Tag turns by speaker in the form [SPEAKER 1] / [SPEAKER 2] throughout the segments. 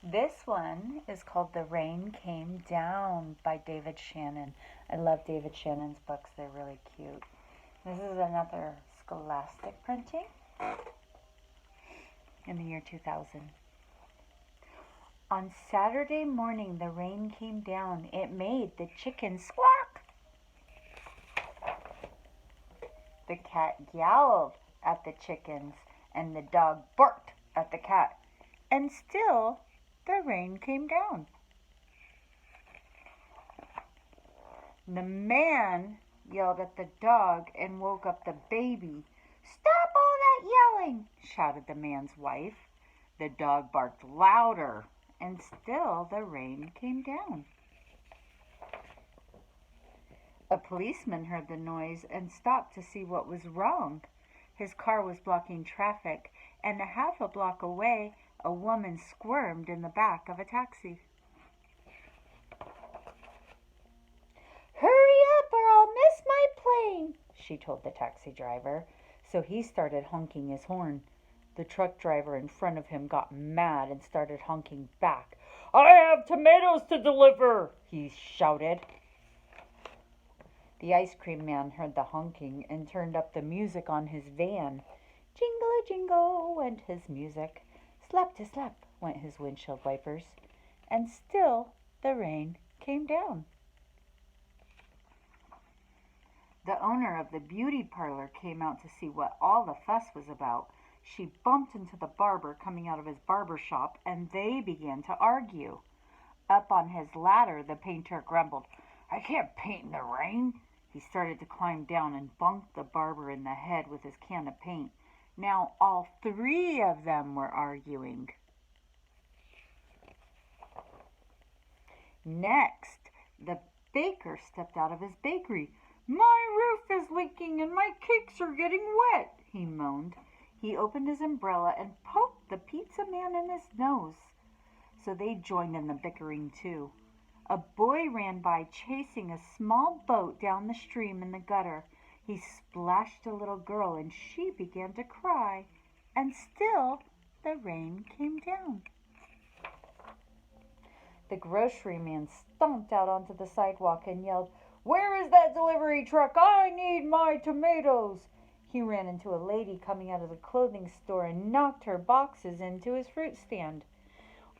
[SPEAKER 1] This one is called The Rain Came Down by David Shannon. I love David Shannon's books. They're really cute. This is another Scholastic printing in the year 2000. On Saturday morning, the rain came down. It made the chickens squawk. The cat yowled at the chickens, and the dog barked at the cat. And still, the rain came down. The man yelled at the dog and woke up the baby. "Stop all that yelling!" shouted the man's wife. The dog barked louder, and still the rain came down. A policeman heard the noise and stopped to see what was wrong. His car was blocking traffic, and half a block away, a woman squirmed in the back of a taxi. "Hurry up or I'll miss my plane," she told the taxi driver. So he started honking his horn. The truck driver in front of him got mad and started honking back. "I have tomatoes to deliver," he shouted. The ice cream man heard the honking and turned up the music on his van. Jingle-a-jingle went his music. Slap-to-slap went his windshield wipers. And still the rain came down. The owner of the beauty parlor came out to see what all the fuss was about. She bumped into the barber coming out of his barber shop, and they began to argue. Up on his ladder, the painter grumbled, "I can't paint in the rain." He started to climb down and bunked the barber in the head with his can of paint. Now all three of them were arguing. Next, the baker stepped out of his bakery. "My roof is leaking and my cakes are getting wet," he moaned. He opened his umbrella and poked the pizza man in his nose. So they joined in the bickering too. A boy ran by chasing a small boat down the stream in the gutter. He splashed a little girl and she began to cry. And still the rain came down. The grocery man stomped out onto the sidewalk and yelled, "Where is that delivery truck? I need my tomatoes!" He ran into a lady coming out of the clothing store and knocked her boxes into his fruit stand.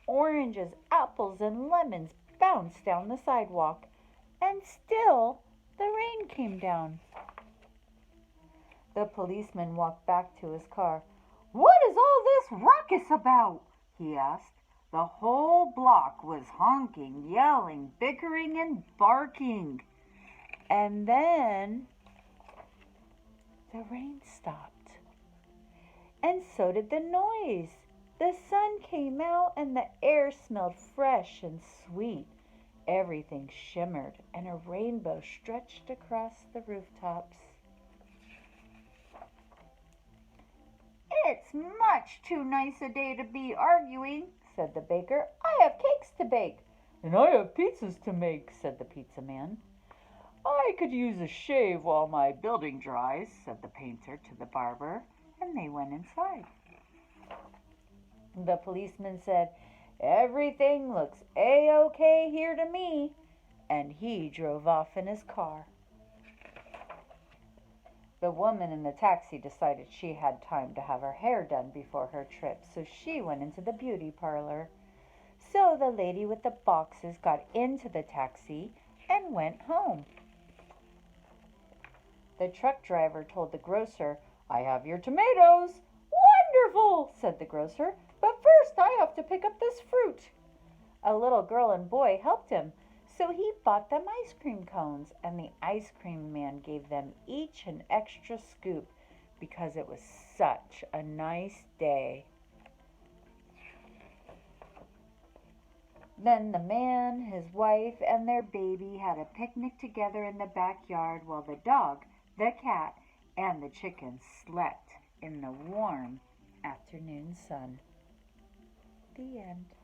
[SPEAKER 1] Oranges, apples, and lemons bounced down the sidewalk, and still the rain came down. The policeman walked back to his car. "What is all this ruckus about?" he asked. The whole block was honking, yelling, bickering, and barking. And then the rain stopped. And so did the noise. The sun came out and the air smelled fresh and sweet. Everything shimmered and a rainbow stretched across the rooftops. "It's much too nice a day to be arguing," said the baker. "I have cakes to bake." "And I have pizzas to make," said the pizza man. "I could use a shave while my building dries," said the painter to the barber, and they went inside. The policeman said, "Everything looks A-OK here to me," and he drove off in his car. The woman in the taxi decided she had time to have her hair done before her trip, so she went into the beauty parlor. So the lady with the boxes got into the taxi and went home. The truck driver told the grocer, "I have your tomatoes." "Wonderful," said the grocer, "but first I have to pick up this fruit." A little girl and boy helped him, so he bought them ice cream cones, and the ice cream man gave them each an extra scoop because it was such a nice day. Then the man, his wife, and their baby had a picnic together in the backyard while the dog, the cat, and the chickens slept in the warm afternoon sun. The end.